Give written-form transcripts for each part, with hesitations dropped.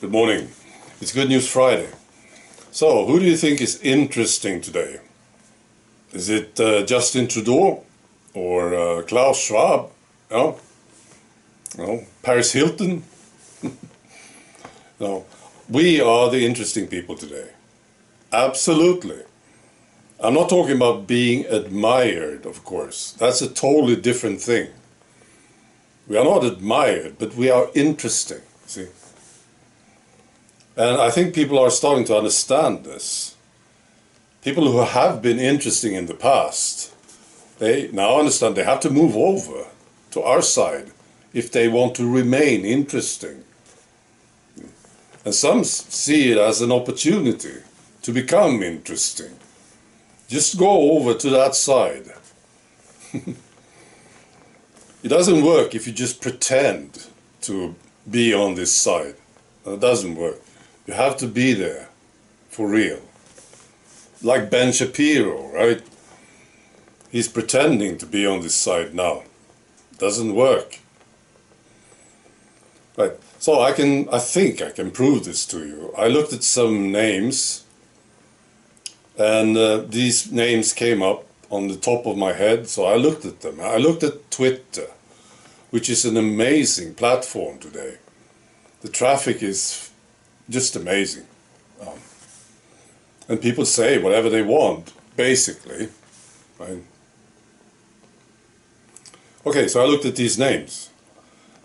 Good morning. It's Good News Friday. So, who do you think is interesting today? Is it Justin Trudeau or Klaus Schwab? No? No? Paris Hilton? No. We are the interesting people today. Absolutely. I'm not talking about being admired, of course. That's a totally different thing. We are not admired, but we are interesting, see? And I think people are starting to understand this. People who have been interesting in the past, they now understand they have to move over to our side if they want to remain interesting. And some see it as an opportunity to become interesting. Just go over to that side. It doesn't work if you just pretend to be on this side. It doesn't work. You have to be there for real. Like Ben Shapiro, right? He's pretending to be on this side now. Doesn't work. Right. So I think I can prove this to you. I looked at some names, and these names came up on the top of my head, so I looked at them. I looked at Twitter, which is an amazing platform today. The traffic is just amazing. And people say whatever they want, basically. Right? Okay, so I looked at these names.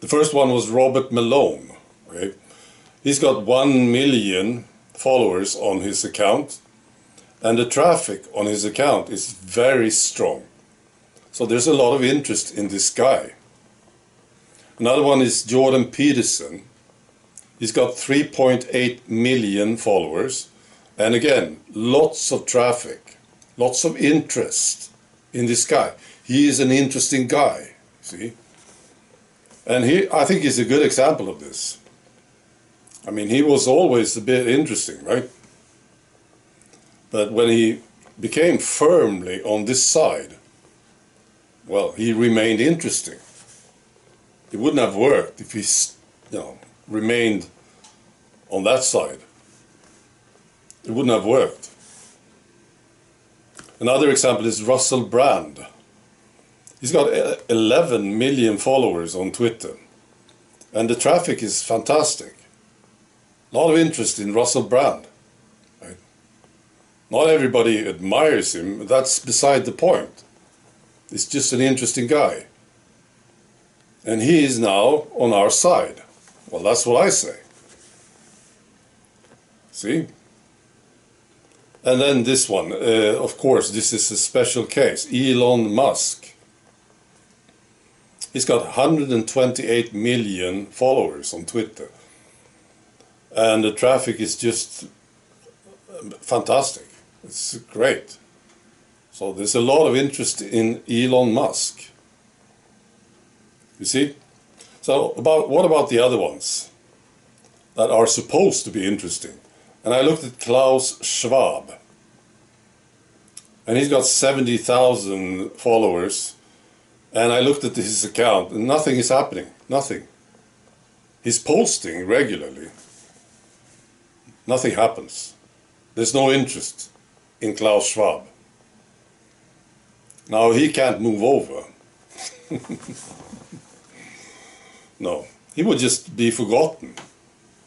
The first one was Robert Malone. Okay? He's got 1 million followers on his account, and the traffic on his account is very strong. So there's a lot of interest in this guy. Another one is Jordan Peterson. He's got 3.8 million followers. And again, lots of traffic, lots of interest in this guy. He is an interesting guy, see? And I think he's a good example of this. I mean, he was always a bit interesting, right? But when he became firmly on this side, well, he remained interesting. It wouldn't have worked if he, remained on that side. It wouldn't have worked. Another example is Russell Brand. He's got 11 million followers on Twitter, and the traffic is fantastic. A lot of interest in Russell Brand. Right? Not everybody admires him, that's beside the point. He's just an interesting guy. And he is now on our side. Well, that's what I say. See? And then this one, of course, this is a special case. Elon Musk. He's got 128 million followers on Twitter. And the traffic is just fantastic. It's great. So there's a lot of interest in Elon Musk. You see? So what about the other ones that are supposed to be interesting? And I looked at Klaus Schwab. And he's got 70,000 followers. And I looked at his account and nothing is happening. Nothing. He's posting regularly. Nothing happens. There's no interest in Klaus Schwab. Now he can't move over. No, he would just be forgotten,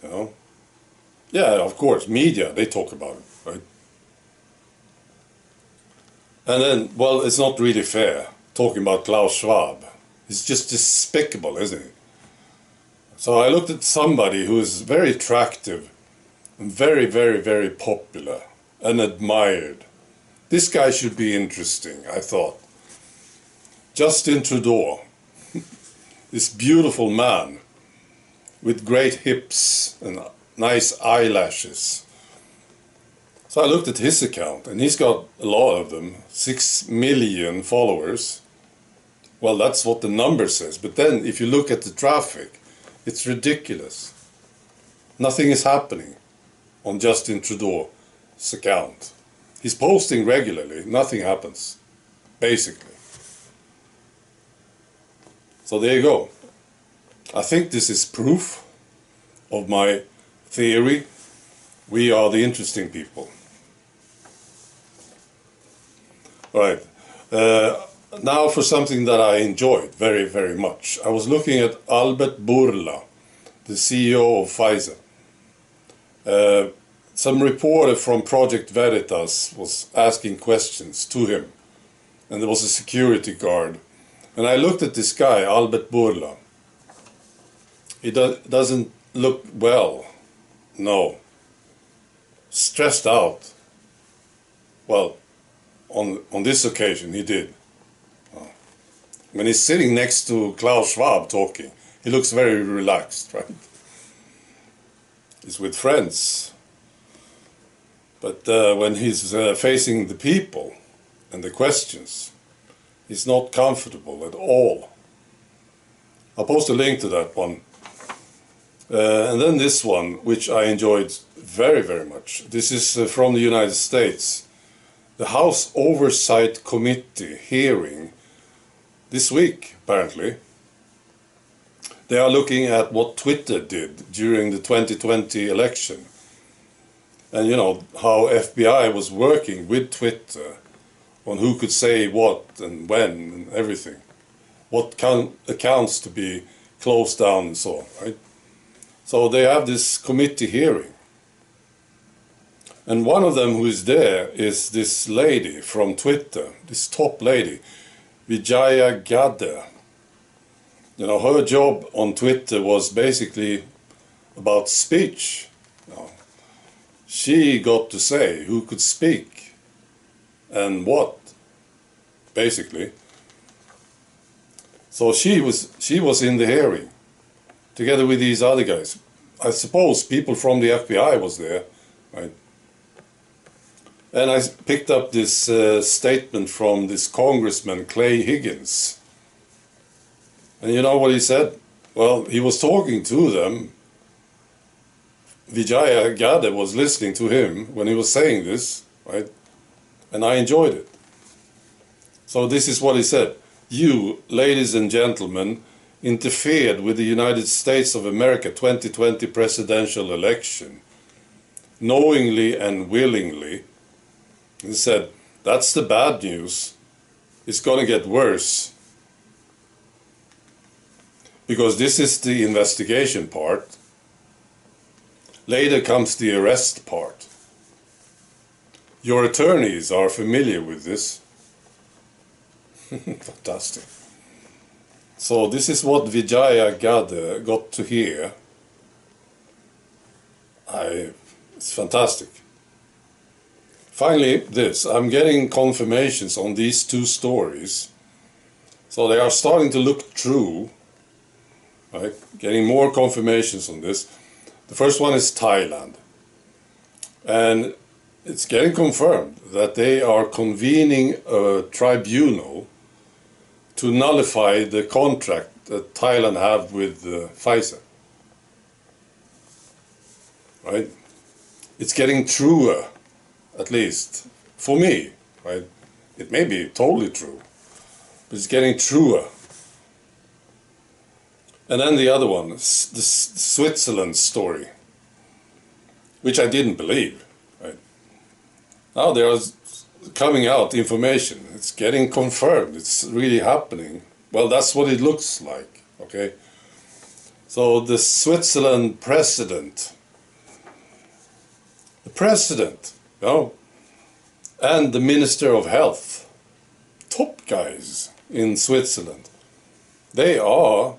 you know. Yeah, of course, media, they talk about it, right? And then, well, it's not really fair talking about Klaus Schwab. It's just despicable, isn't it? So I looked at somebody who is very attractive and very, very, very popular and admired. This guy should be interesting, I thought. Justin Trudeau. This beautiful man with great hips and nice eyelashes. So I looked at his account and he's got a lot of them, 6 million followers. Well, that's what the number says. But then if you look at the traffic, it's ridiculous. Nothing is happening on Justin Trudeau's account. He's posting regularly, nothing happens, basically. So there you go. I think this is proof of my theory, we are the interesting people. Right. Now for something that I enjoyed very, very much. I was looking at Albert Bourla, the CEO of Pfizer. Some reporter from Project Veritas was asking questions to him, and there was a security guard. And I looked at this guy, Albert Bourla. He doesn't look well. No. Stressed out. Well, on this occasion he did. When he's sitting next to Klaus Schwab talking, he looks very relaxed, right? He's with friends. But when he's facing the people and the questions, he's not comfortable at all. I'll post a link to that one. And then this one, which I enjoyed very, very much. This is from the United States. The House Oversight Committee hearing this week, apparently. They are looking at what Twitter did during the 2020 election. And you know, how FBI was working with Twitter on who could say what and when and everything. What accounts to be closed down and so on, right? So they have this committee hearing. And one of them who is there is this lady from Twitter, this top lady, Vijaya Gadde. You know, her job on Twitter was basically about speech. You know, she got to say who could speak and what, basically. So she was in the hearing, together with these other guys. I suppose people from the FBI was there, right? And I picked up this statement from this Congressman, Clay Higgins. And you know what he said? Well, he was talking to them. Vijaya Gadde was listening to him when he was saying this, right? And I enjoyed it. So this is what he said. You, ladies and gentlemen, interfered with the United States of America 2020 presidential election, knowingly and willingly. He said, that's the bad news. It's going to get worse. Because this is the investigation part. Later comes the arrest part. Your attorneys are familiar with this. Fantastic. So this is what Vijaya Gadde got to hear. It's fantastic. Finally, this. I'm getting confirmations on these two stories. So they are starting to look true. Right? Getting more confirmations on this. The first one is Thailand. And it's getting confirmed that they are convening a tribunal to nullify the contract that Thailand have with Pfizer. Right? It's getting truer, at least for me, right? It may be totally true, but it's getting truer. And then the other one, the Switzerland story, which I didn't believe, right? Now there's coming out information. It's getting confirmed. It's really happening. Well, that's what it looks like, okay? So the Switzerland president, you know, and the Minister of Health, top guys in Switzerland, they are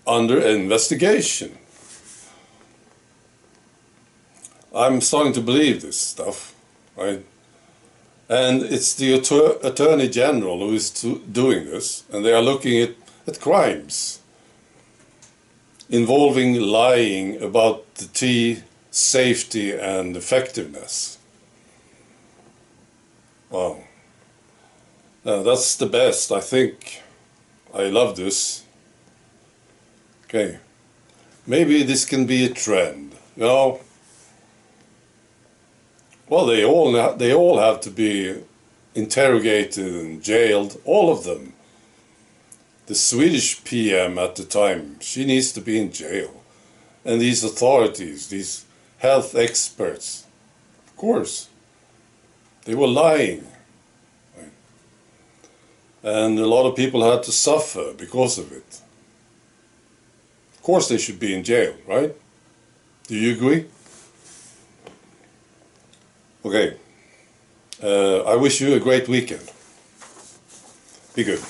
under investigation. I'm starting to believe this stuff, right? And it's the Attorney General who is doing this, and they are looking at crimes involving lying about the tea safety and effectiveness. Wow. That's the best, I think. I love this. Okay. Maybe this can be a trend, you know? Well, they all have to be interrogated and jailed, all of them. The Swedish PM at the time, she needs to be in jail. and these authorities, these health experts, of course, they were lying. And a lot of people had to suffer because of it. Of course they should be in jail, right? Do you agree? Okay. I wish you a great weekend. Be good.